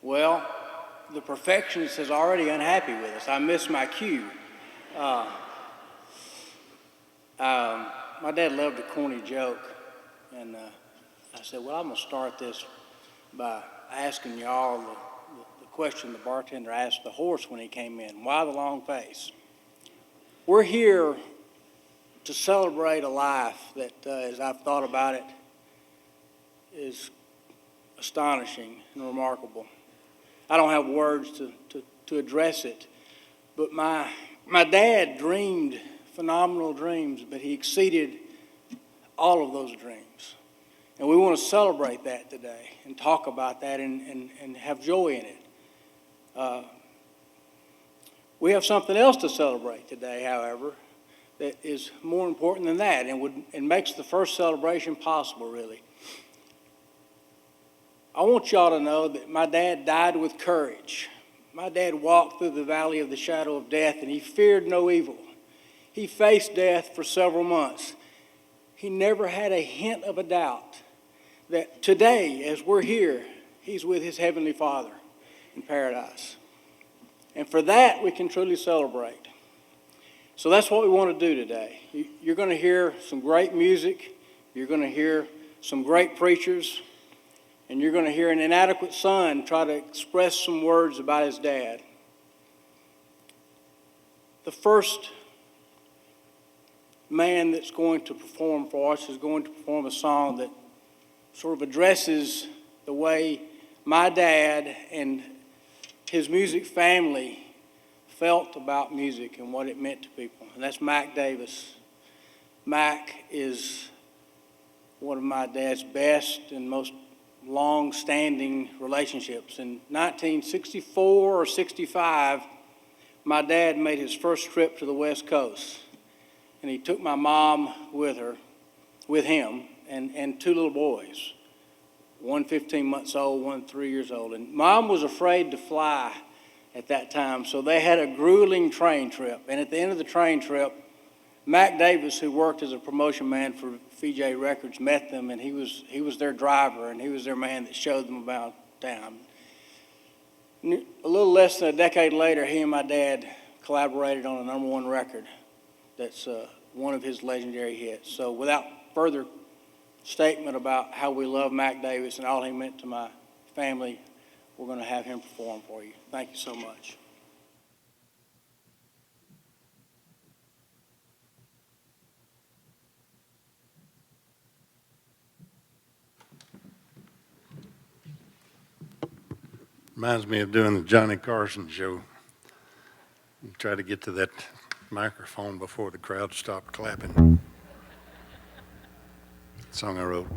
Well, the perfectionist is already unhappy with us. I missed my cue. Uh, my dad loved a corny joke, and I said, well, I'm going to start this by asking y'all the question the bartender asked the horse when he came in. Why the long face? We're here to celebrate a life that, as I've thought about it, is astonishing and remarkable. I don't have words to address it, but my dad dreamed phenomenal dreams, but he exceeded all of those dreams. And we want to celebrate that today and talk about that and have joy in it. We have something else to celebrate today, however, that is more important than that and makes the first celebration possible, really. I want y'all to know that my dad died with courage. My dad walked through the valley of the shadow of death, and he feared no evil. He faced death for several months. He never had a hint of a doubt that today, as we're here, he's with his Heavenly Father in paradise. And for that, we can truly celebrate. So that's what we want to do today. You're going to hear some great music. You're going to hear some great preachers. And you're going to hear an inadequate son try to express some words about his dad. The first man that's going to perform for us is going to perform a song that sort of addresses the way my dad and his music family felt about music and what it meant to people. And that's Mac Davis. Mac is one of my dad's best and most long-standing relationships. In 1964 or 65, my dad made his first trip to the West Coast, and he took my mom with him, and two little boys, one 15 months old, one 3 years old. And Mom was afraid to fly at that time, so they had a grueling train trip. And at the end of the train trip, Mac Davis, who worked as a promotion man for VJ Records, met them, and he was their driver, and he was their man that showed them about town. A little less than a decade later, he and my dad collaborated on a #1 record that's one of his legendary hits. So without further statement about how we love Mac Davis and all he meant to my family, we're going to have him perform for you. Thank you so much. Reminds me of doing the Johnny Carson show. Try to get to that microphone before the crowd stopped clapping. Song I wrote.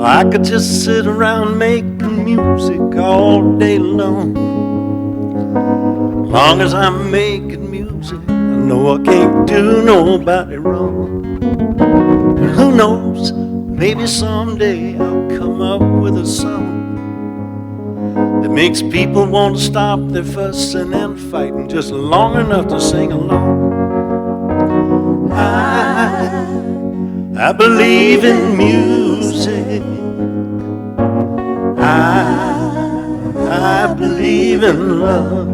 I could just sit around making music all day long. Long as I'm making music, I know I can't do nobody wrong. And who knows, maybe someday I'll come up with a song that makes people want to stop their fussing and fighting just long enough to sing along. I believe in music. I believe in love.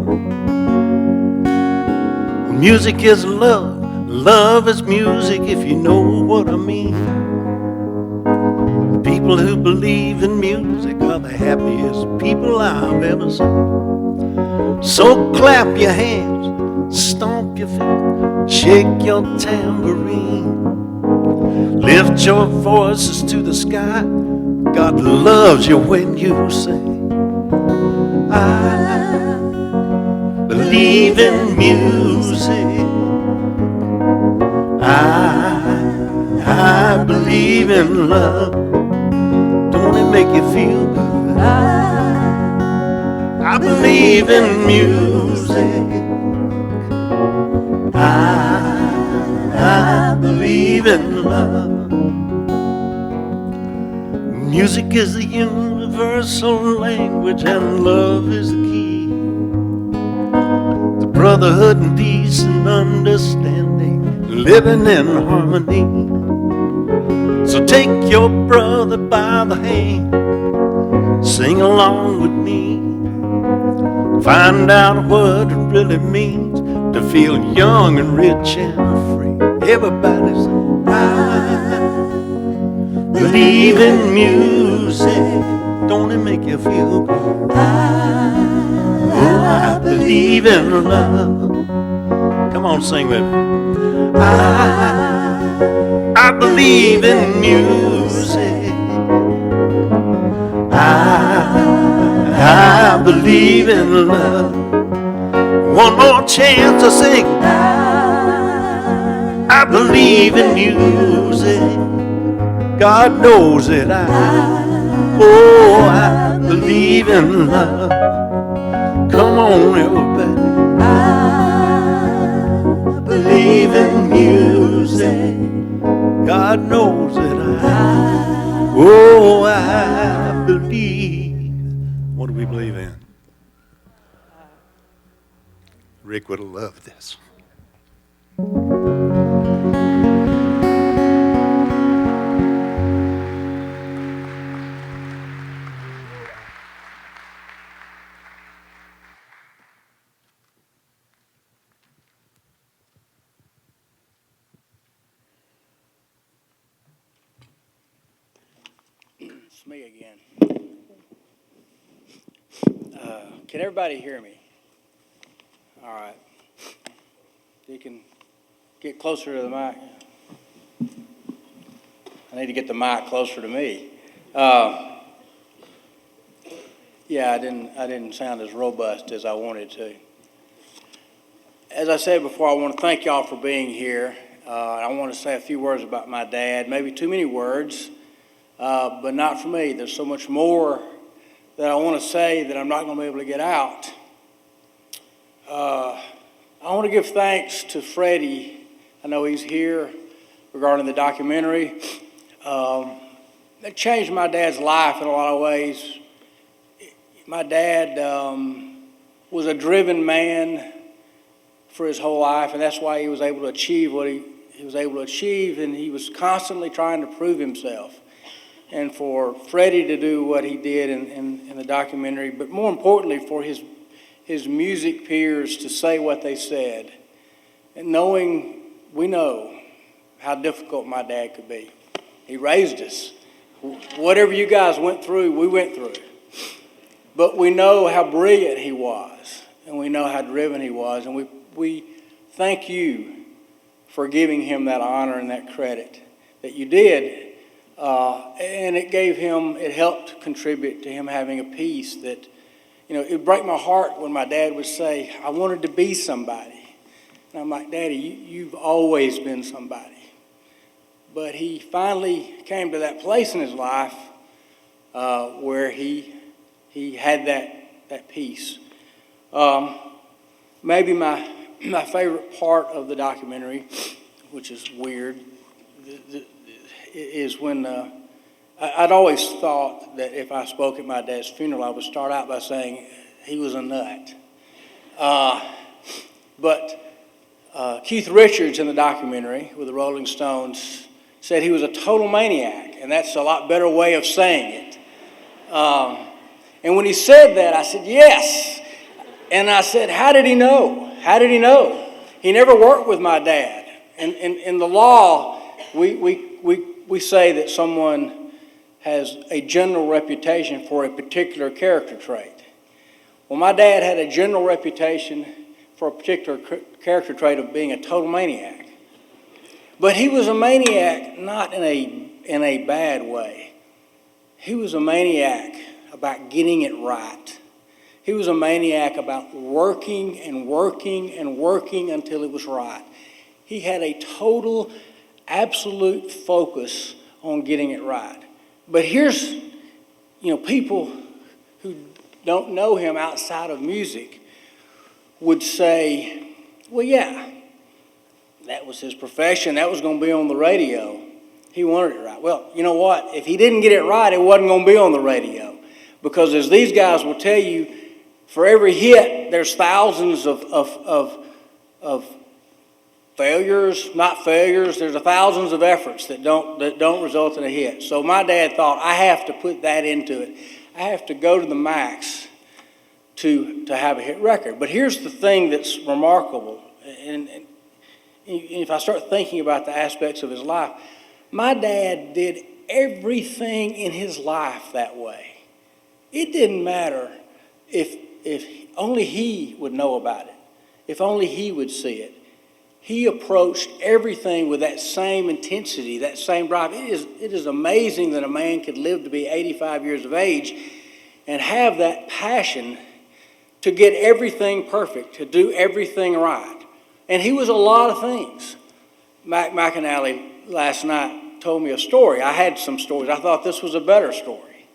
Music is love, love is music, if you know what I mean. People who believe in music are the happiest people I've ever seen. So clap your hands, stomp your feet, shake your tambourine. Lift your voices to the sky, God loves you when you sing. I believe in music. I believe in love. Don't it make you feel good? I believe in music. I believe in love. Music is the universal language and love is the key. brotherhood and peace and understanding, living in harmony. So take your brother by the hand, sing along with me, find out what it really means to feel young and rich and free. Everybody say, I believe in music. Don't it make you feel good? I believe in love. Come on, sing with me. I believe in music. I believe in love. One more chance to sing. I believe in music. God knows that I believe in love. Come on, everybody. I believe in music. God knows that I believe. What do we believe in? Rick would have loved this. It's me again. Can everybody hear me? All right. You can get closer to the mic. I need to get the mic closer to me. Yeah, I didn't sound as robust as I wanted to. As I said before, I want to thank y'all for being here. I want to say a few words about my dad. Maybe too many words, but not for me. There's so much more that I want to say that I'm not going to be able to get out. I want to give thanks to Freddie. I know he's here regarding the documentary. It changed my dad's life in a lot of ways. My dad was a driven man for his whole life, and that's why he was able to achieve what he was able to achieve, and he was constantly trying to prove himself. And for Freddie to do what he did in the documentary, but more importantly for his music peers to say what they said, and we know how difficult my dad could be. He raised us. Whatever you guys went through, we went through. But we know how brilliant he was, and we know how driven he was, and we thank you for giving him that honor and that credit that you did. And it helped contribute to him having a peace that, it would break my heart when my dad would say, I wanted to be somebody. And I'm like, Daddy, you've always been somebody. But he finally came to that place in his life where he had that peace. Maybe my favorite part of the documentary, which is weird, is when I'd always thought that if I spoke at my dad's funeral, I would start out by saying he was a nut. But Keith Richards in the documentary with the Rolling Stones said he was a total maniac, and that's a lot better way of saying it. And when he said that, I said, yes. And I said, how did he know? How did he know? He never worked with my dad. And in the law, we say that someone has a general reputation for a particular character trait. Well, my dad had a general reputation for a particular character trait of being a total maniac. But he was a maniac not in a bad way. He was a maniac about getting it right. He was a maniac about working and working and working until it was right. He had a total, absolute focus on getting it right. But here's, people who don't know him outside of music would say, well, yeah, that was his profession. That was going to be on the radio. He wanted it right. Well, you know what? If he didn't get it right, it wasn't going to be on the radio. Because as these guys will tell you, For every hit, there's thousands of failures, not failures. There's thousands of efforts that don't result in a hit. So my dad thought, I have to put that into it. I have to go to the max to have a hit record. But here's the thing that's remarkable, and if I start thinking about the aspects of his life, my dad did everything in his life that way. It didn't matter if only he would know about it, if only he would see it. He approached everything with that same intensity, that same drive. It is amazing that a man could live to be 85 years of age and have that passion to get everything perfect, to do everything right. And he was a lot of things. Mac McAnally last night told me a story. I had some stories. I thought this was a better story.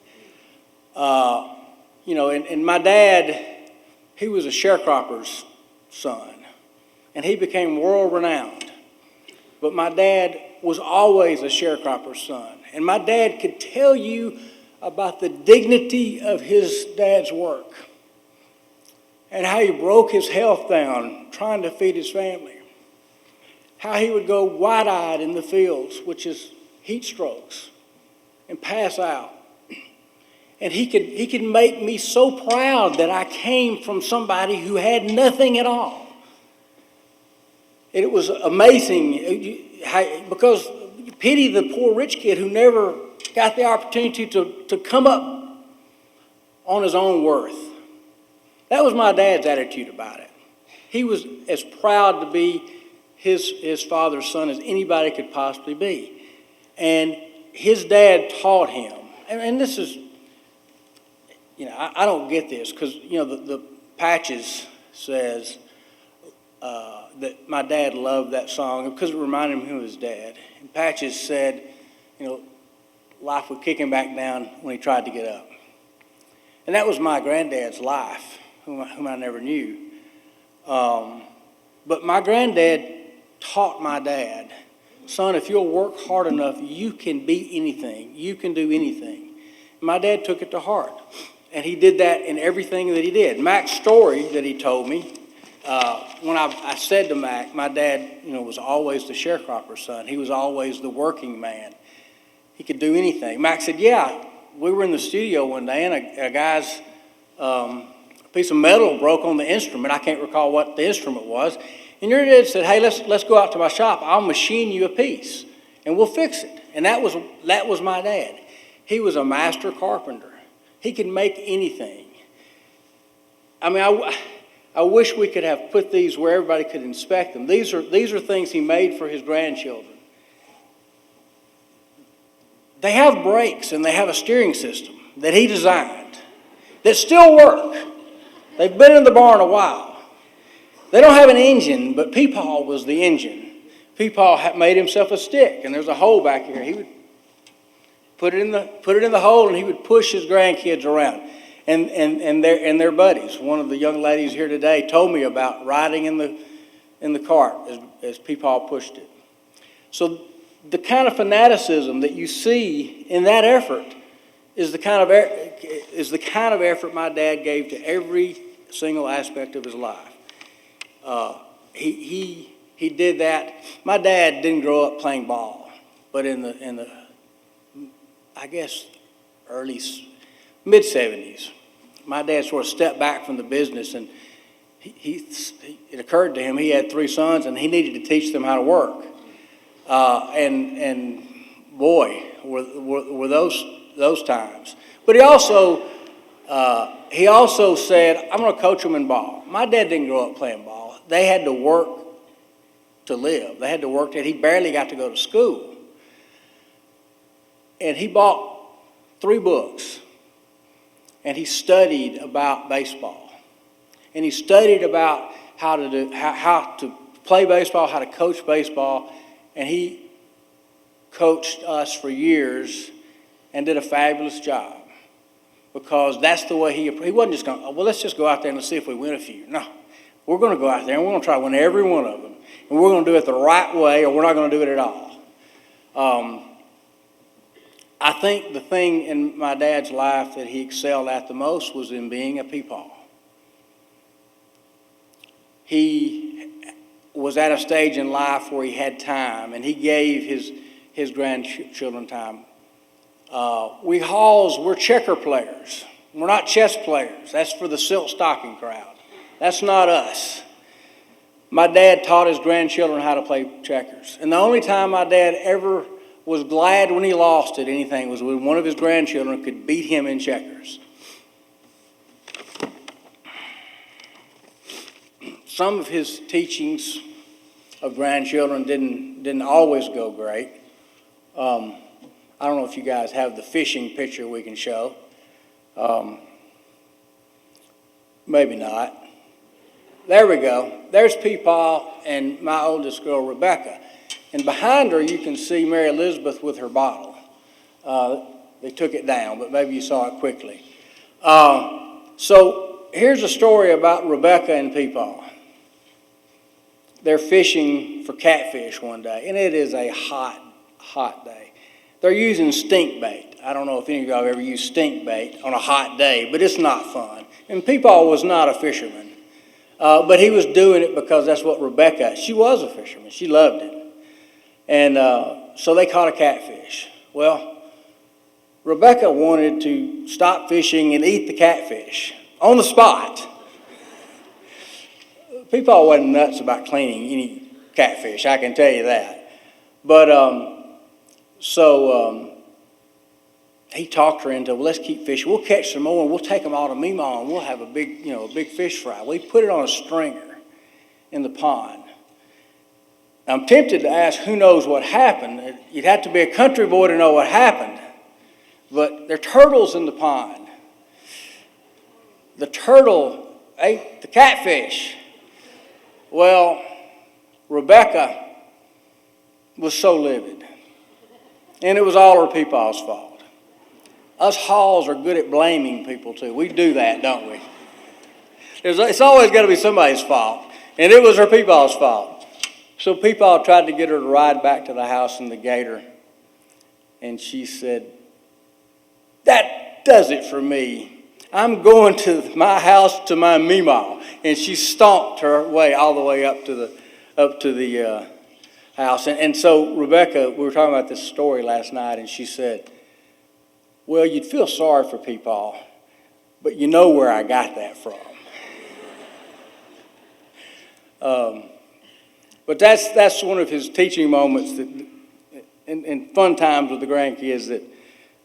And my dad, he was a sharecropper's son, and he became world-renowned. But my dad was always a sharecropper's son. And my dad could tell you about the dignity of his dad's work and how he broke his health down trying to feed his family. How he would go wide-eyed in the fields, which is heat strokes, and pass out. And he could make me so proud that I came from somebody who had nothing at all. And it was amazing because you pity the poor rich kid who never got the opportunity to come up on his own worth. That was my dad's attitude about it. He was as proud to be his father's son as anybody could possibly be. And his dad taught him, and this is, I don't get this because, the Patches says that my dad loved that song because it reminded him of his dad. And Patches said, life would kick him back down when he tried to get up. And that was my granddad's life, whom I never knew. But my granddad taught my dad, son, if you'll work hard enough, you can be anything. You can do anything. My dad took it to heart. And he did that in everything that he did. Mac's story that he told me, when I said to Mac, my dad, was always the sharecropper's son. He was always the working man. He could do anything. Mac said, yeah, we were in the studio one day and a guy's piece of metal broke on the instrument. I can't recall what the instrument was. And your dad said, hey, let's go out to my shop. I'll machine you a piece and we'll fix it. And that was my dad. He was a master carpenter. He could make anything. I mean, I wish we could have put these where everybody could inspect them. These are things he made for his grandchildren. They have brakes and they have a steering system that he designed that still work. They've been in the barn a while. They don't have an engine, but Peepaw was the engine. Peepaw made himself a stick, and there's a hole back here. He would put it in the hole, and he would push his grandkids around, and their buddies. One of the young ladies here today told me about riding in the cart as Peepaw pushed it. So the kind of fanaticism that you see in that effort is the kind of effort my dad gave to every single aspect of his life. He did that. My dad didn't grow up playing ball, but in the I guess mid-70s, my dad sort of stepped back from the business, and it occurred to him he had 3 sons and he needed to teach them how to work. And boy, were those times. But he also said, I'm going to coach them in ball. My dad didn't grow up playing ball. They had to work to live. They had to work. He barely got to go to school. And he bought 3 books. And he studied about baseball. And he studied about how to play baseball, how to coach baseball. And he coached us for years and did a fabulous job. Because that's the way he wasn't just going, well, let's just go out there and let's see if we win a few. No, we're going to go out there and we're going to try to win every one of them. And we're going to do it the right way, or we're not going to do it at all. I think the thing in my dad's life that he excelled at the most was in being a peepaw. he was at a stage in life where he had time, and he gave his grandchildren time. We Halls, we're checker players. We're not chess players. That's for the silk stocking crowd. That's not us. My dad taught his grandchildren how to play checkers. And the only time my dad ever was glad when he lost at anything was when one of his grandchildren could beat him in checkers. Some of his teachings of grandchildren didn't always go great. I don't know if you guys have the fishing picture we can show. Maybe not. There we go. There's Peepaw and my oldest girl, Rebecca. And behind her, you can see Mary Elizabeth with her bottle. They took it down, but maybe you saw it quickly. So here's a story about Rebecca and Peepaw. They're fishing for catfish one day, and it is a hot day. They're using stink bait. I don't know if any of y'all have ever used stink bait on a hot day, but it's not fun. And Peepaw was not a fisherman. But he was doing it because that's what Rebecca, she was a fisherman. She loved it. And so they caught a catfish. Well, Rebecca wanted to stop fishing and eat the catfish on the spot. Peepaw wasn't nuts about cleaning any catfish, I can tell you that. But he talked her into, well, let's keep fishing. We'll catch some more, and we'll take them all to Meemaw, and we'll have a big fish fry. We put it on a stringer in the pond. I'm tempted to ask who knows what happened. You'd have to be a country boy to know what happened. But there are turtles in the pond. The turtle ate the catfish. Well, Rebecca was so livid. And it was all her Peepaw's fault. Us Halls are good at blaming people, too. We do that, don't we? It's always got to be somebody's fault. And it was her Peepaw's fault. So Peepaw tried to get her to ride back to the house in the gator. And she said, that does it for me. I'm going to my house to my Meemaw. And she stomped her way all the way up to the house. And so Rebecca, we were talking about this story last night, and she said, well, you'd feel sorry for Peepaw, but you know where I got that from. But that's one of his teaching moments that, in fun times with the grandkids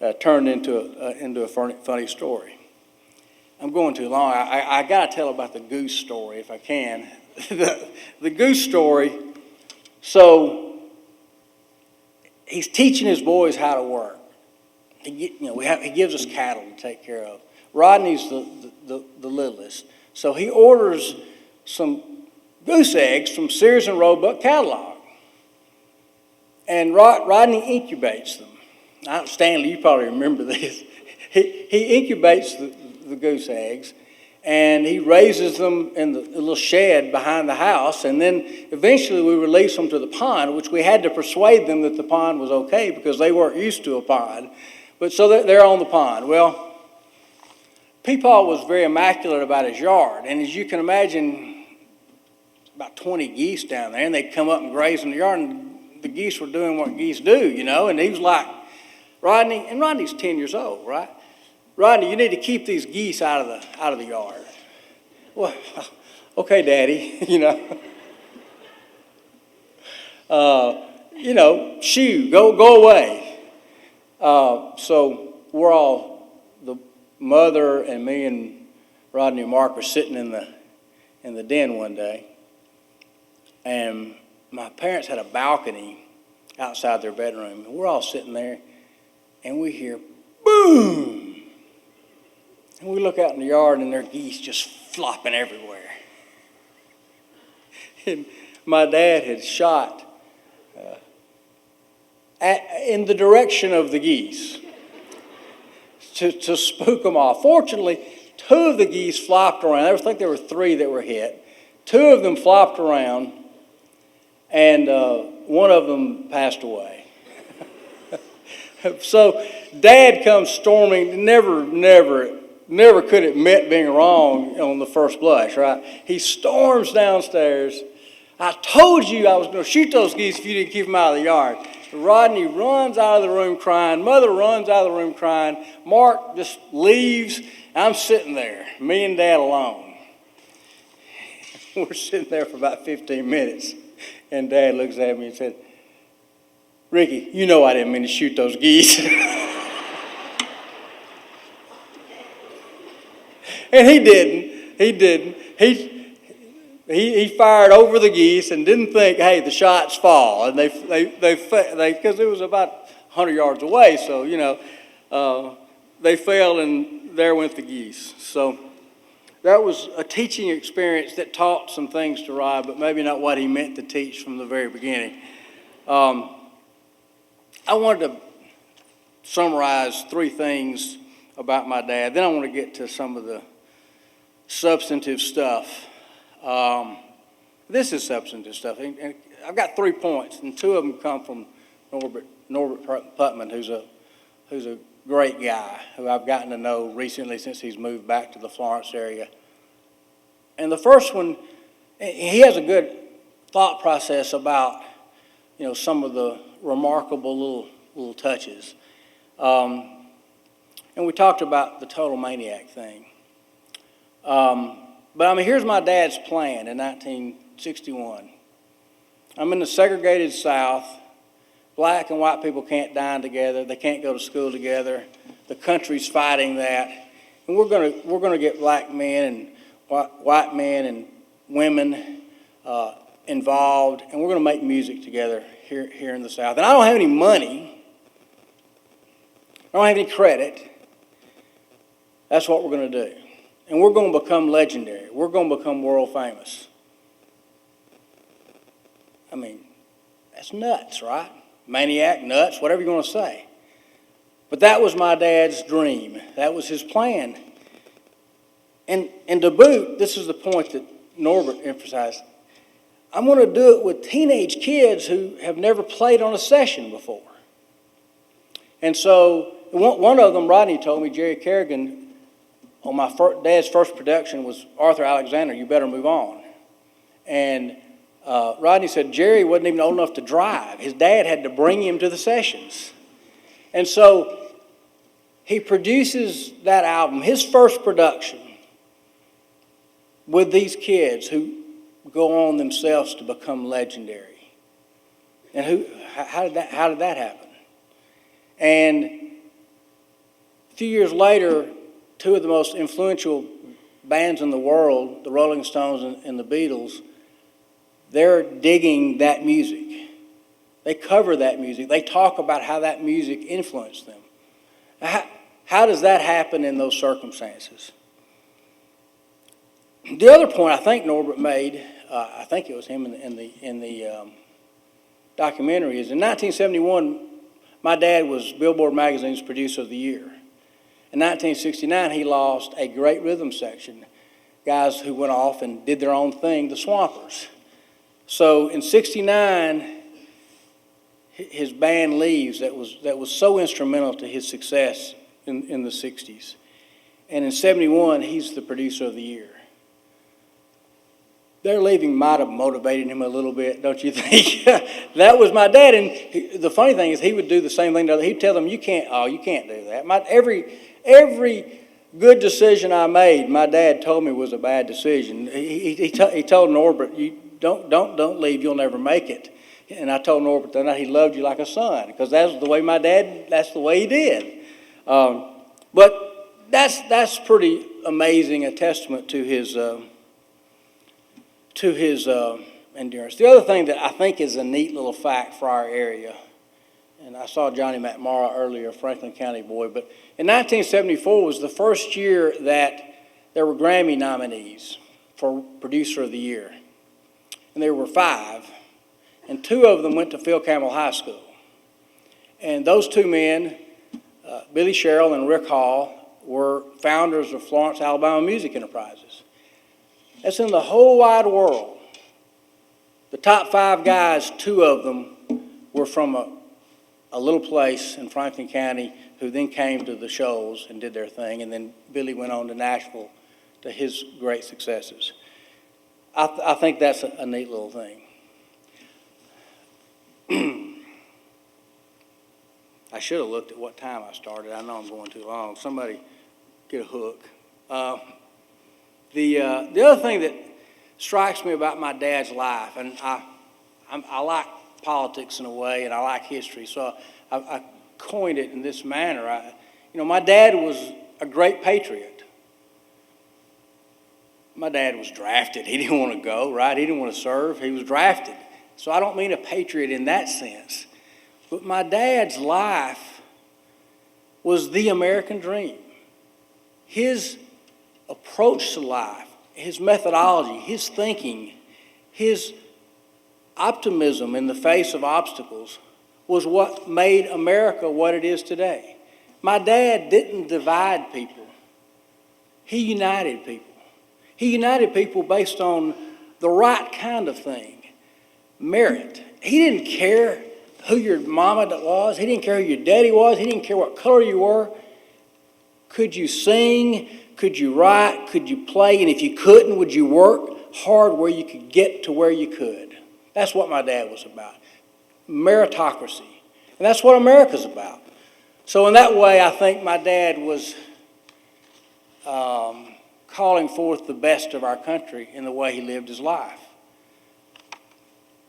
that turned into a funny story. I'm going too long. I got to tell about the goose story if I can. The goose story. So he's teaching his boys how to work. He gives us cattle to take care of. Rodney's the littlest. So he orders some goose eggs from Sears and Roebuck catalog. And Rodney incubates them. Stanley, you probably remember this. He incubates the goose eggs, and he raises them in the little shed behind the house, and then eventually we release them to the pond, which we had to persuade them that the pond was okay because they weren't used to a pond. But so they're on the pond. Well, Peepaw was very immaculate about his yard, and as you can imagine, about 20 geese down there, and they'd come up and graze in the yard, and the geese were doing what geese do, and he was like, Rodney, and Rodney's 10 years old, right? Rodney, you need to keep these geese out of the yard. Well, okay, Daddy, shoo, go away. So we're all, the mother and me and Rodney and Mark were sitting in the den one day, and my parents had a balcony outside their bedroom, and we're all sitting there, and we hear boom. And we look out in the yard, and there are geese just flopping everywhere. And my dad had shot in the direction of the geese to spook them off. Fortunately, 2 of the geese flopped around. I think there were 3 that were hit. 2 of them flopped around, and one of them passed away. So Dad comes storming, never never could admit being wrong on the first blush, right? He storms downstairs. I told you I was going to shoot those geese if you didn't keep them out of the yard. Rodney runs out of the room crying. Mother runs out of the room crying. Mark just leaves. I'm sitting there, me and Dad alone. We're sitting there for about 15 minutes. And Dad looks at me and said, Ricky, you know I didn't mean to shoot those geese. And he didn't. He fired over the geese and didn't think, hey, the shots fall. And they because it was about 100 yards away, so, you know, they fell and there went the geese. So that was a teaching experience that taught some things to Rod, but maybe not what he meant to teach from the very beginning. I wanted to summarize 3 things about my dad. Then I want to get to some of the substantive stuff. This is substantive stuff. And I've got 3 points, and 2 of them come from Norbert Putman, who's a great guy who I've gotten to know recently since he's moved back to the Florence area. And the first one, he has a good thought process about, you know, some of the remarkable little touches. And we talked about the total maniac thing. But I mean, here's my dad's plan in 1961. I'm in the segregated South. Black and white people can't dine together. They can't go to school together. The country's fighting that. And we're gonna get black men and white men and women involved, and we're gonna make music together here in the South. And I don't have any money. I don't have any credit. That's what we're gonna do. And we're gonna become legendary. We're gonna become world famous. I mean, that's nuts, right? Maniac, nuts, whatever you're going to say. But that was my dad's dream. That was his plan. And to boot, this is the point that Norbert emphasized, I'm going to do it with teenage kids who have never played on a session before. And so one of them, Rodney told me, Jerry Kerrigan, on my dad's first production was Arthur Alexander, You Better Move On. And Rodney said Jerry wasn't even old enough to drive. His dad had to bring him to the sessions. And so he produces that album, his first production, with these kids who go on themselves to become legendary. And how did that happen? And a few years later, 2 of the most influential bands in the world, the Rolling Stones and the Beatles, they're digging that music. They cover that music. They talk about how that music influenced them. How does that happen in those circumstances? The other point I think Norbert made, I think it was him in the documentary, is in 1971, my dad was Billboard Magazine's Producer of the Year. In 1969, he lost a great rhythm section, guys who went off and did their own thing, the Swampers. So in '69, his band leaves that was so instrumental to his success in the 60s. And in '71, he's the Producer of the Year. Their leaving might have motivated him a little bit, don't you think? That was my dad, and the funny thing is he would do the same thing to others. He'd tell them, you can't do that. Every good decision I made, my dad told me was a bad decision. He told Norbert, don't leave, you'll never make it. And I told Norbert that night he loved you like a son, because that's the way that's the way he did. But that's pretty amazing, a testament to his endurance. The other thing that I think is a neat little fact for our area, and I saw Johnny McMorrow earlier, Franklin County boy, but in 1974 was the first year that there were Grammy nominees for Producer of the Year. And there were 5, and 2 of them went to Phil Campbell High School. And those 2 men, Billy Sherrill and Rick Hall, were founders of Florence, Alabama Music Enterprises. That's in the whole wide world. The top 5 guys, 2 of them were from a little place in Franklin County, who then came to the Shoals and did their thing, and then Billy went on to Nashville to his great successes. I think that's a neat little thing. I should have looked at what time I started. I know I'm going too long. Somebody get a hook. The other thing that strikes me about my dad's life, and I like politics in a way, and I like history, so I coined it in this manner. My dad was a great patriot. My dad was drafted. He didn't want to go, right? He didn't want to serve. He was drafted. So I don't mean a patriot in that sense. But my dad's life was the American dream. His approach to life, his methodology, his thinking, his optimism in the face of obstacles was what made America what it is today. My dad didn't divide people. He united people. He united people based on the right kind of thing, merit. He didn't care who your mama was. He didn't care who your daddy was. He didn't care what color you were. Could you sing? Could you write? Could you play? And if you couldn't, would you work hard where you could get to where you could? That's what my dad was about. Meritocracy. And that's what America's about. So in that way, I think my dad was calling forth the best of our country in the way he lived his life.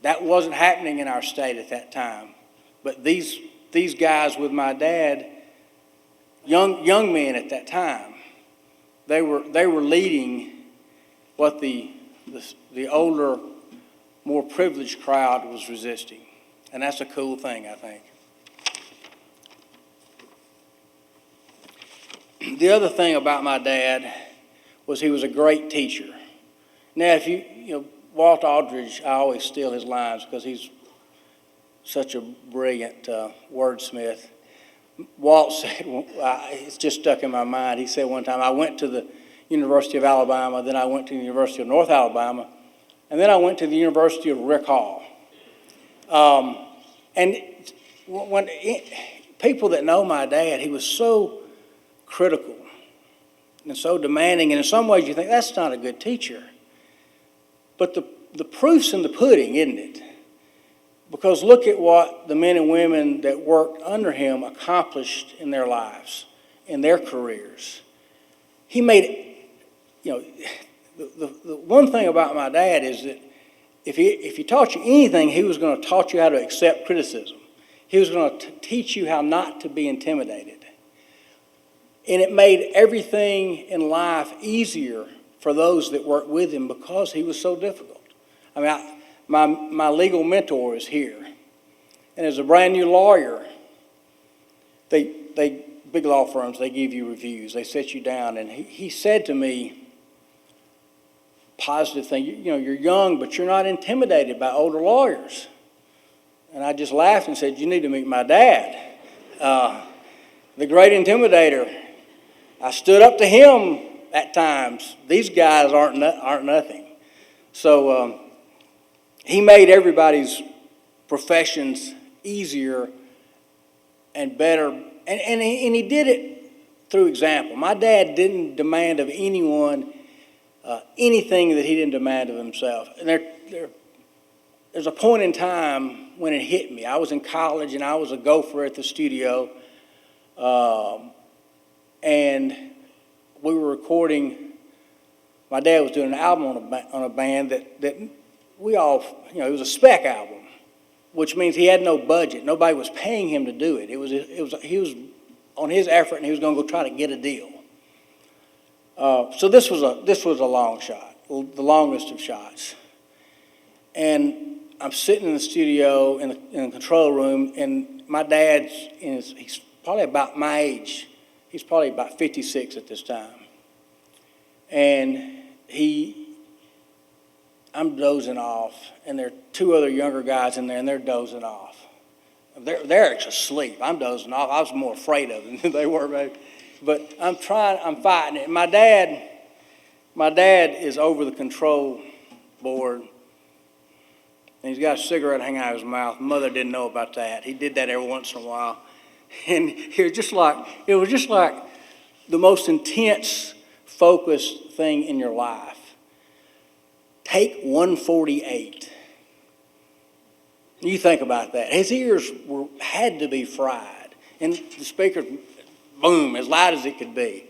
That wasn't happening in our state at that time. But these guys with my dad, young men at that time, they were leading what the older, more privileged crowd was resisting. And that's a cool thing, I think. The other thing about my dad was he was a great teacher. Now, if Walt Aldridge, I always steal his lines because he's such a brilliant wordsmith. Walt said, it's just stuck in my mind, he said one time, I went to the University of Alabama, then I went to the University of North Alabama, and then I went to the University of Rick Hall. And when people that know my dad, he was so critical and so demanding, and in some ways you think, that's not a good teacher. But the proof's in the pudding, isn't it? Because look at what the men and women that worked under him accomplished in their lives, in their careers. He made, the one thing about my dad is that if he taught you anything, he was going to teach you how to accept criticism. He was going to teach you how not to be intimidated. And it made everything in life easier for those that worked with him because he was so difficult. I mean, my legal mentor is here. And as a brand new lawyer, big law firms, they give you reviews. They set you down. And he said to me, positive thing, you're young, but you're not intimidated by older lawyers. And I just laughed and said, you need to meet my dad, the great intimidator. I stood up to him at times. These guys aren't nothing. So he made everybody's professions easier and better. And he did it through example. My dad didn't demand of anyone anything that he didn't demand of himself. And there's a point in time when it hit me. I was in college and I was a gopher at the studio. And we were recording, my dad was doing an album on a band that we all, it was a spec album, which means he had no budget. Nobody was paying him to do it. He was on his effort, and he was going to go try to get a deal. So this was a long shot, the longest of shots. And I'm sitting in the studio in the control room, and my dad's he's probably about my age. He's probably about 56 at this time. And I'm dozing off, and there are two other younger guys in there, and they're dozing off. They're actually asleep. I'm dozing off. I was more afraid of them than they were, maybe. But I'm fighting it. My dad is over the control board, and he's got a cigarette hanging out of his mouth. Mother didn't know about that. He did that every once in a while. And it was just like the most intense, focused thing in your life. Take 148. You think about that. His ears had to be fried. And the speaker, boom, as loud as it could be.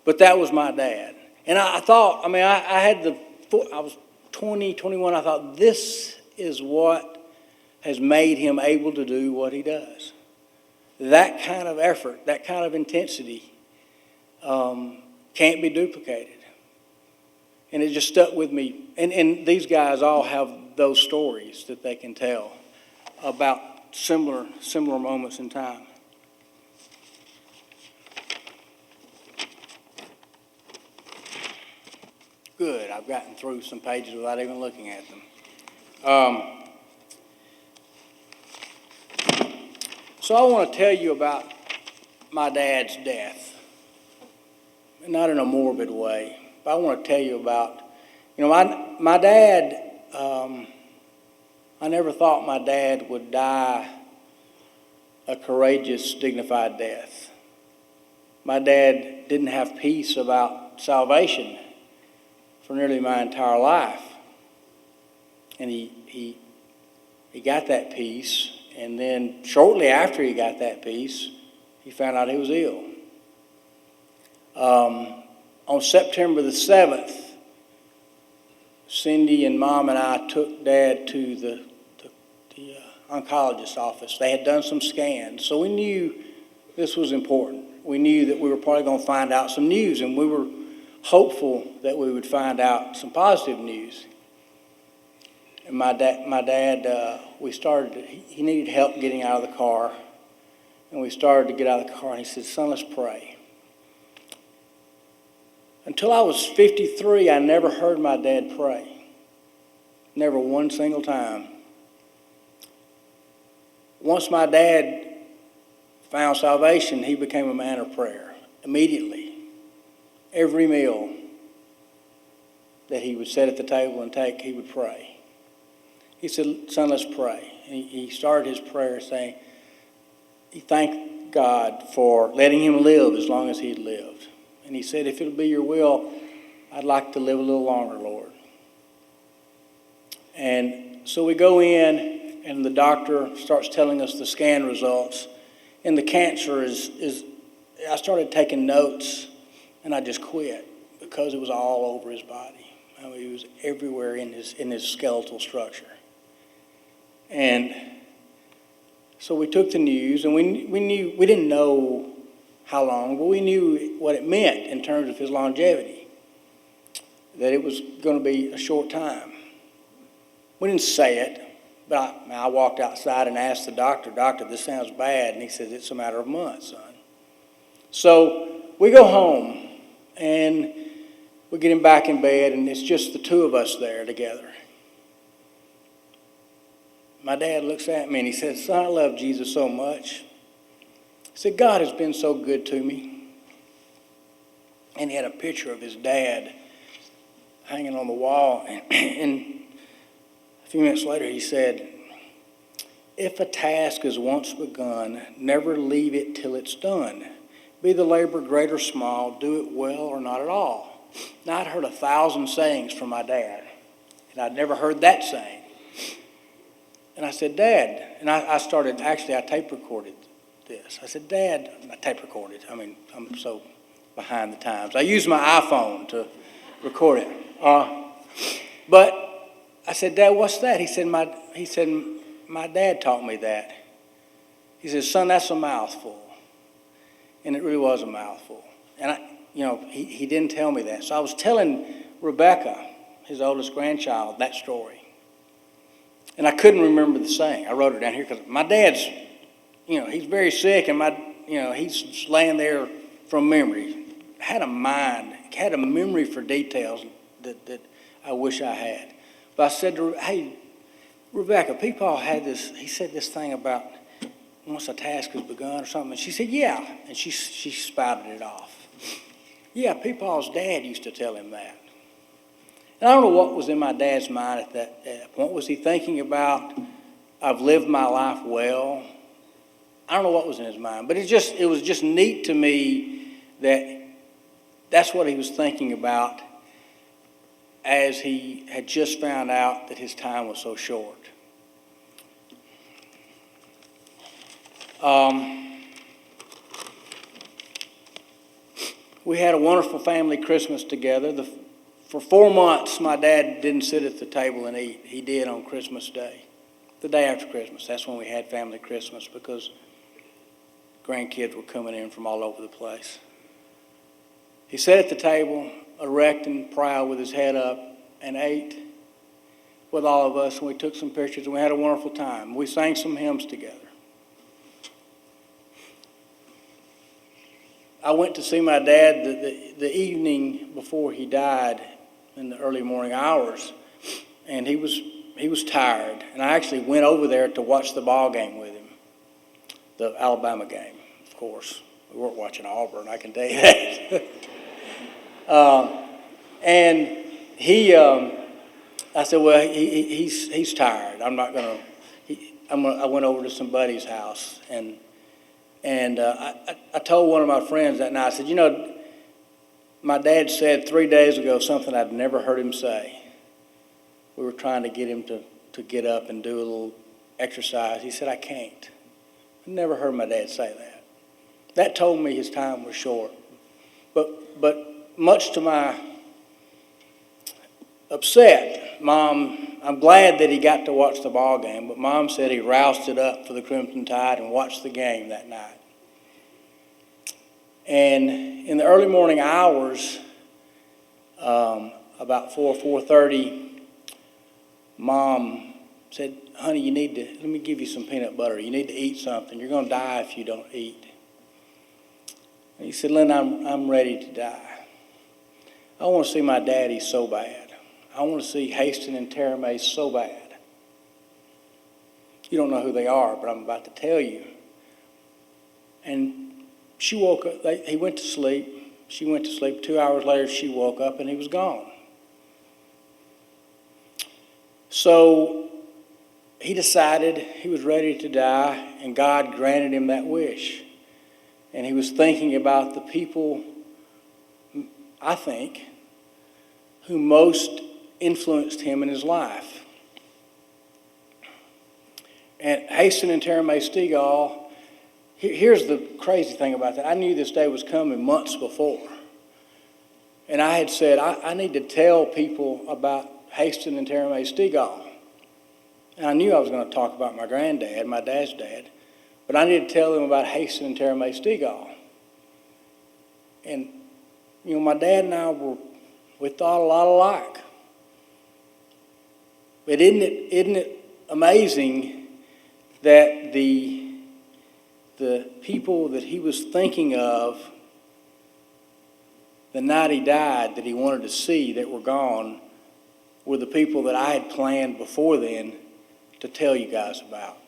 But that was my dad. And I thought, I was 20, 21. I thought, this is what has made him able to do what he does. That kind of effort, that kind of intensity can't be duplicated. And it just stuck with me. And these guys all have those stories that they can tell about similar moments in time. Good, I've gotten through some pages without even looking at them. So I want to tell you about my dad's death. Not in a morbid way, but I want to tell you about, my dad, I never thought my dad would die a courageous, dignified death. My dad didn't have peace about salvation for nearly my entire life. And he got that peace, and then shortly after he got that peace, he found out he was ill. On September the 7th, Cindy and Mom and I took Dad to the oncologist's office. They had done some scans, so we knew this was important. We knew that we were probably going to find out some news, and we were hopeful that we would find out some positive news. And my dad, he needed help getting out of the car, and we started to get out of the car, and he said, "Son, let's pray." Until I was 53, I never heard my dad pray. Never one single time. Once my dad found salvation, he became a man of prayer immediately. Every meal that he would sit at the table and take, he would pray. He said, "Son, let's pray." And he started his prayer saying, he thanked God for letting him live as long as he'd lived. And he said, "If it'll be your will, I'd like to live a little longer, Lord." And so we go in, and the doctor starts telling us the scan results. And the cancer is I started taking notes, and I just quit because it was all over his body. It was everywhere in his skeletal structure. And so we took the news, and we didn't know how long, but we knew what it meant in terms of his longevity, that it was going to be a short time. We didn't say it, but I walked outside and asked the doctor, "Doctor, this sounds bad." And he said, "It's a matter of months, son." So we go home, and we get him back in bed, and it's just the two of us there together. My dad looks at me, and he says, "Son, I love Jesus so much." He said, "God has been so good to me." And he had a picture of his dad hanging on the wall. And a few minutes later, he said, "If a task is once begun, never leave it till it's done. Be the labor great or small, do it well or not at all." Now, I'd heard 1,000 sayings from my dad, and I'd never heard that saying. And I said, "Dad," and I tape recorded this. I said, "Dad," I tape recorded. I'm so behind the times. I use my iPhone to record it. But I said, "Dad, what's that?" He said, my dad taught me that. He said, "Son, that's a mouthful." And it really was a mouthful. And he didn't tell me that. So I was telling Rebecca, his oldest grandchild, that story. And I couldn't remember the saying. I wrote it down here because my dad's, he's very sick, and he's just laying there from memory. Had a mind, had a memory for details that I wish I had. But I said to her, "Hey, Rebecca, Peepaw he said this thing about once a task is begun or something." And she said, "Yeah." And she spouted it off. "Yeah, Peepaw's dad used to tell him that." And I don't know what was in my dad's mind at that point. Was he thinking about, I've lived my life well? I don't know what was in his mind, but it was just neat to me that that's what he was thinking about as he had just found out that his time was so short. We had a wonderful family Christmas together. For 4 months, my dad didn't sit at the table and eat. He did on Christmas Day, the day after Christmas. That's when we had family Christmas because grandkids were coming in from all over the place. He sat at the table, erect and proud with his head up, and ate with all of us, and we took some pictures, and we had a wonderful time. We sang some hymns together. I went to see my dad the evening before he died in the early morning hours, and he was tired, and I actually went over there to watch the ball game with him, the Alabama game, of course. We weren't watching Auburn, I can tell you that. And I said, well, he's tired. I'm not gonna. I went over to some buddy's house, and I told one of my friends that night. I said, you know, my dad said 3 days ago something I'd never heard him say. We were trying to get him to get up and do a little exercise. He said, I can't. I never heard my dad say that. That told me his time was short. But much to my upset, Mom, I'm glad that he got to watch the ball game, but Mom said he roused it up for the Crimson Tide and watched the game that night. And in the early morning hours, about 4:30, Mom said, honey, let me give you some peanut butter. You need to eat something. You're going to die if you don't eat. And he said, Lynn, I'm ready to die. I want to see my daddy so bad. I want to see Haston and Tara Mae so bad. You don't know who they are, but I'm about to tell you. And she woke up. He went to sleep. She went to sleep. 2 hours later, she woke up, and he was gone. So he decided he was ready to die, and God granted him that wish. And he was thinking about the people, I think, who most influenced him in his life. And Haston and Tara Mae Stegall, here's the crazy thing about that. I knew this day was coming months before. And I had said, I need to tell people about Haston and Tara Mae Stegall. And I knew I was going to talk about my granddad, my dad's dad. But I needed to tell them about Haston and Tara Mae Stegall. And, you know, my dad and I we thought a lot alike. But isn't it amazing that the people that he was thinking of the night he died, that he wanted to see, that were gone, were the people that I had planned before then to tell you guys about.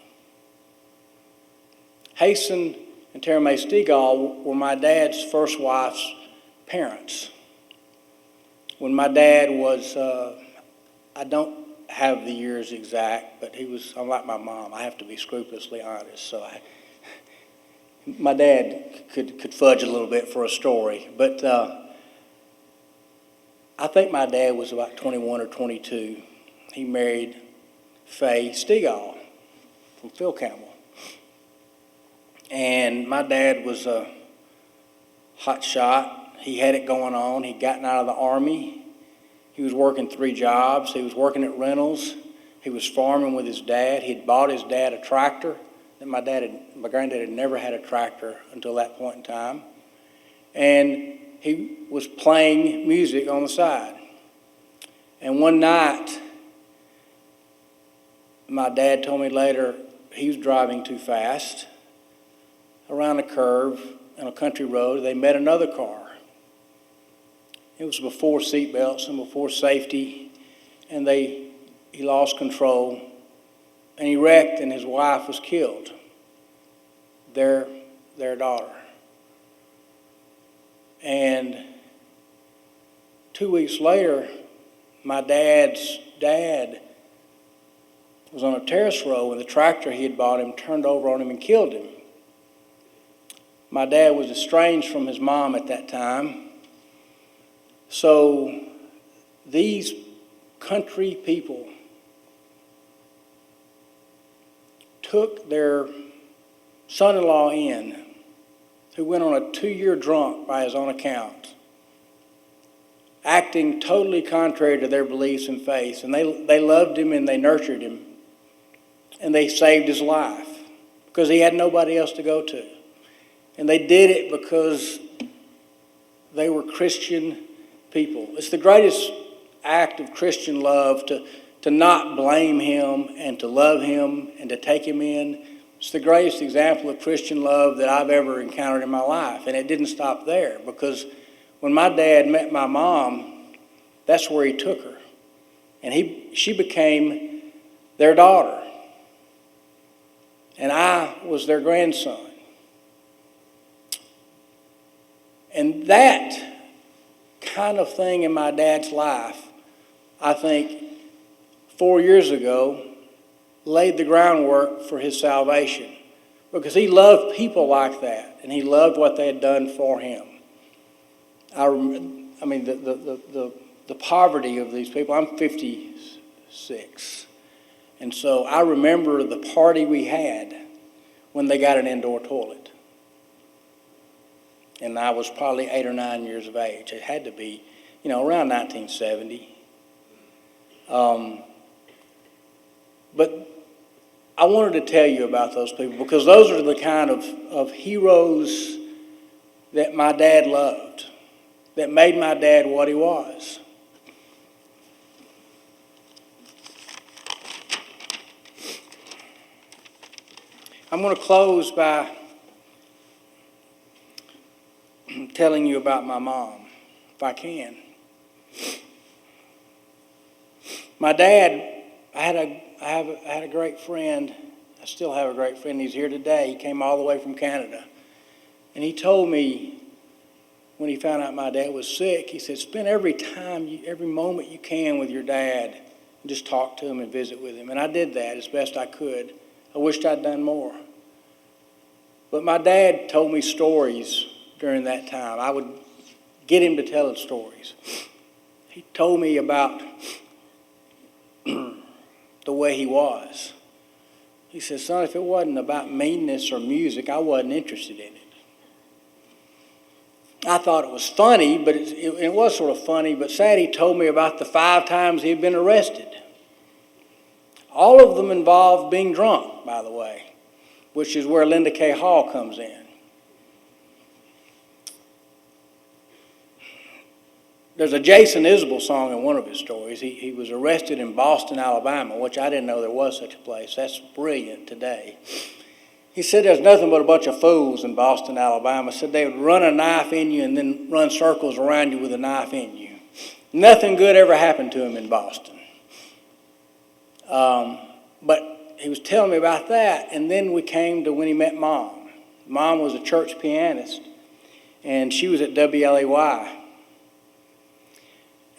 Haston and Tara Mae Stegall were my dad's first wife's parents. When my dad was, I don't have the years exact, but I'm like my mom. I have to be scrupulously honest. So my dad could fudge a little bit for a story, but I think my dad was about 21 or 22. He married Faye Stegall from Phil Campbell. And my dad was a hot shot. He had it going on. He'd gotten out of the Army. He was working 3 jobs. He was working at Reynolds. He was farming with his dad. He had bought his dad a tractor. My granddad had never had a tractor until that point in time. And he was playing music on the side. And one night, my dad told me later, he was driving too fast. Around a curve on a country road, they met another car. It was before seatbelts and before safety, and he lost control, and he wrecked, and his wife was killed, their daughter. And 2 weeks later, my dad's dad was on a terrace row when the tractor he had bought him turned over on him and killed him. My dad was estranged from his mom at that time. So these country people took their son-in-law in, who went on a 2-year drunk by his own account, acting totally contrary to their beliefs and faiths. And they loved him and they nurtured him. And they saved his life because he had nobody else to go to. And they did it because they were Christian people. It's the greatest act of Christian love to not blame him and to love him and to take him in. It's the greatest example of Christian love that I've ever encountered in my life. And it didn't stop there, because when my dad met my mom, that's where he took her. And she became their daughter. And I was their grandson. And that kind of thing in my dad's life, I think 4 years ago, laid the groundwork for his salvation, because he loved people like that, and he loved what they had done for him. I mean, the poverty of these people. I'm 56, and so I remember the party we had when they got an indoor toilet, and I was probably 8 or 9 years of age. It had to be, around 1970. But I wanted to tell you about those people, because those are the kind of heroes that my dad loved, that made my dad what he was. I'm going to close by telling you about my mom, if I can. My dad, I had a great friend. I still have a great friend. He's here today. He came all the way from Canada. And he told me when he found out my dad was sick, he said, spend every moment you can with your dad and just talk to him and visit with him. And I did that as best I could. I wished I'd done more. But my dad told me stories during that time. I would get him to tell stories. He told me about the way he was. He said, son, if it wasn't about meanness or music, I wasn't interested in it. I thought it was funny, but it was sort of funny, but sad. He told me about the 5 times he had been arrested. All of them involved being drunk, by the way, which is where Linda K. Hall comes in. There's a Jason Isbell song in one of his stories. He was arrested in Boston, Alabama, which I didn't know there was such a place. That's brilliant today. He said there's nothing but a bunch of fools in Boston, Alabama. Said they would run a knife in you and then run circles around you with a knife in you. Nothing good ever happened to him in Boston. But he was telling me about that, and then we came to when he met Mom. Mom was a church pianist, and she was at WLAY.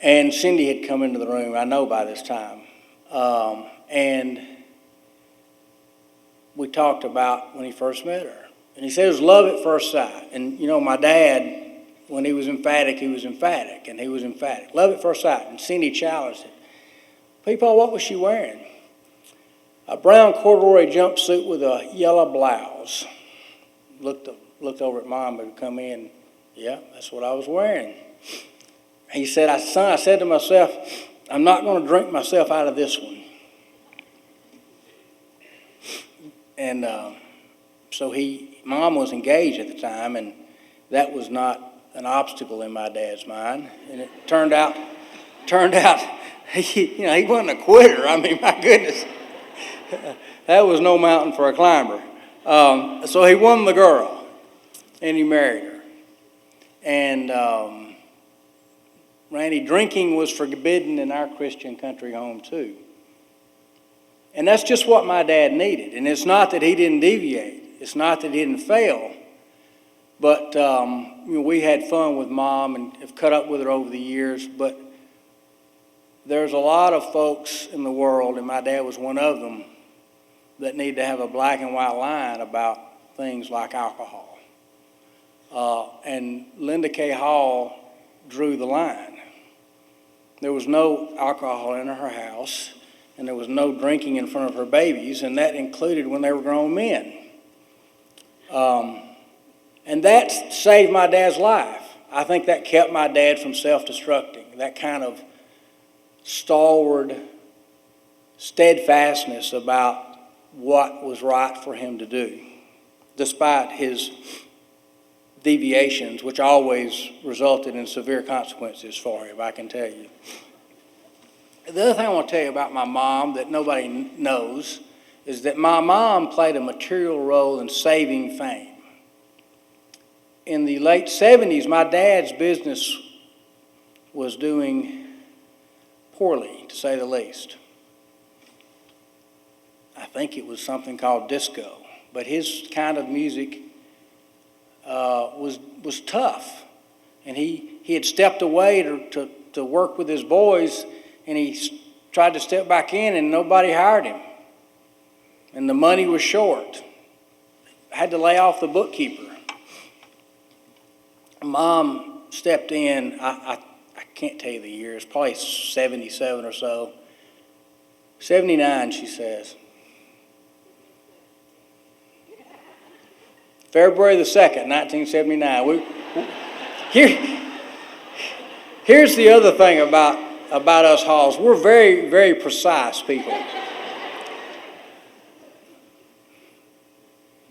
And Cindy had come into the room, I know, by this time. And we talked about when he first met her. And he said it was love at first sight. And, my dad, when he was emphatic, and he was emphatic. Love at first sight. And Cindy challenged it. People, what was she wearing? A brown corduroy jumpsuit with a yellow blouse. Looked over at Mom who'd come in. Yeah, that's what I was wearing. He said, son, I said to myself, I'm not going to drink myself out of this one. And so Mom was engaged at the time, and that was not an obstacle in my dad's mind. And it turned out, he wasn't a quitter. I mean, my goodness, that was no mountain for a climber. So he won the girl, and he married her. And Randy, drinking was forbidden in our Christian country home too. And that's just what my dad needed. And it's not that he didn't deviate. It's not that he didn't fail. But we had fun with Mom and have cut up with her over the years. But there's a lot of folks in the world, and my dad was one of them, that need to have a black and white line about things like alcohol. And Linda K. Hall drew the line. There was no alcohol in her house, and there was no drinking in front of her babies, and that included when they were grown men. And that saved my dad's life. I think that kept my dad from self-destructing, that kind of stalwart steadfastness about what was right for him to do, despite his deviations, which always resulted in severe consequences for him, I can tell you. The other thing I want to tell you about my mom that nobody knows is that my mom played a material role in saving fame. In the late 70s, my dad's business was doing poorly, to say the least. I think it was something called disco, but his kind of music was tough. And he had stepped away to work with his boys, and he tried to step back in, and nobody hired him. And the money was short. Had to lay off the bookkeeper. Mom stepped in, I can't tell you the years, probably 77 or so. 79, she says. February the 2nd, 1979. Here's the other thing about us Halls. We're very, very precise people.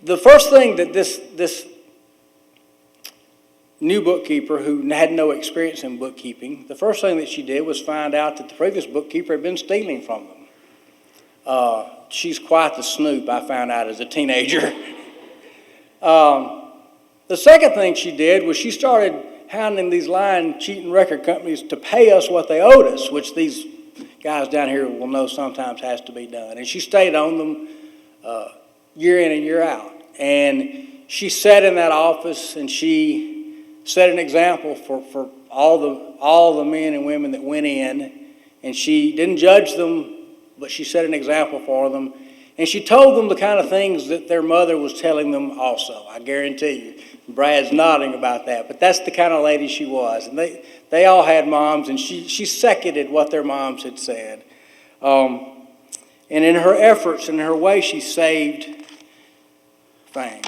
The first thing that this new bookkeeper, who had no experience in bookkeeping, the first thing that she did was find out that the previous bookkeeper had been stealing from them. She's quite the snoop, I found out as a teenager. The second thing she did was she started hounding these lying, cheating record companies to pay us what they owed us, which these guys down here will know sometimes has to be done. And she stayed on them year in and year out. And she sat in that office and she set an example for all the men and women that went in. And she didn't judge them, but she set an example for them. And she told them the kind of things that their mother was telling them also, I guarantee you. Brad's nodding about that, but that's the kind of lady she was. And they all had moms, and she seconded what their moms had said. And in her efforts and her way, she saved fame.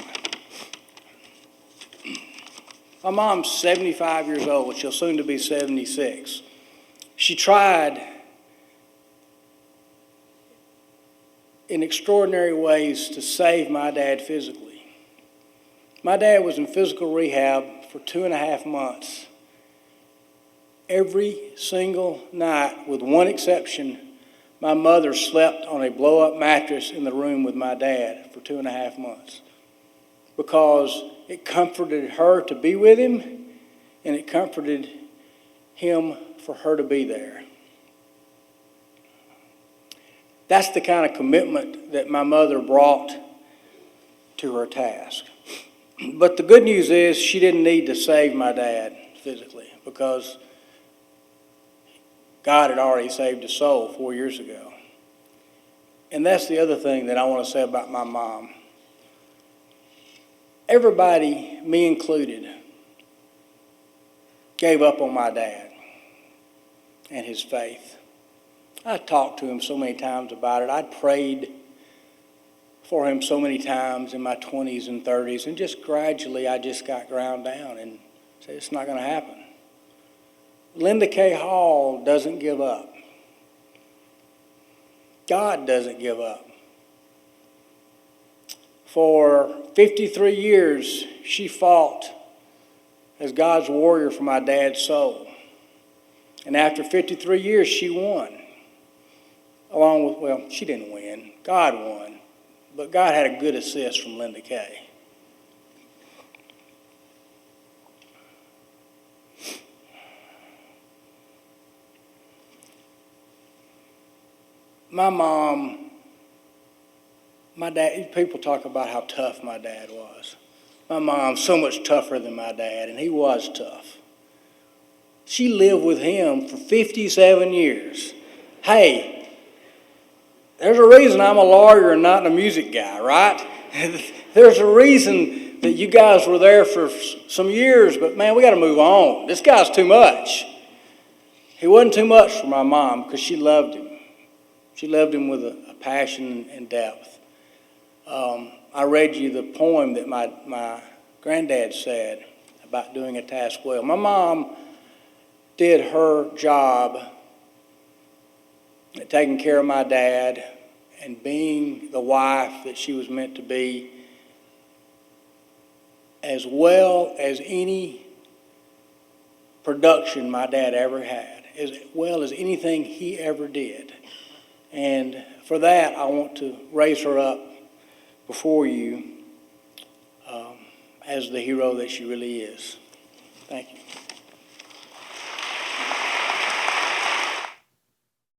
My mom's 75 years old. She'll soon to be 76. She tried in extraordinary ways to save my dad physically. My dad was in physical rehab for 2.5 months. Every single night, with one exception, my mother slept on a blow-up mattress in the room with my dad for 2.5 months because it comforted her to be with him, and it comforted him for her to be there. That's the kind of commitment that my mother brought to her task. But the good news is she didn't need to save my dad physically because God had already saved his soul 4 years ago. And that's the other thing that I want to say about my mom. Everybody, me included, gave up on my dad and his faith. I talked to him so many times about it. I'd prayed for him so many times in my 20s and 30s, and just gradually I just got ground down and said, it's not going to happen. Linda K. Hall doesn't give up. God doesn't give up. For 53 years, she fought as God's warrior for my dad's soul. And after 53 years, she won. Along with, well, she didn't win. God won. But God had a good assist from Linda Kay. My mom, my dad, people talk about how tough my dad was. My mom's so much tougher than my dad, and he was tough. She lived with him for 57 years. hey, there's a reason I'm a lawyer and not a music guy, right? There's a reason that you guys were there for some years, but man, we got to move on. This guy's too much. He wasn't too much for my mom because she loved him. She loved him with a passion and depth. I read you the poem that my granddad said about doing a task well. My mom did her job at taking care of my dad and being the wife that she was meant to be, as well as any production my dad ever had, as well as anything he ever did. And for that, I want to raise her up before you as the hero that she really is. Thank you.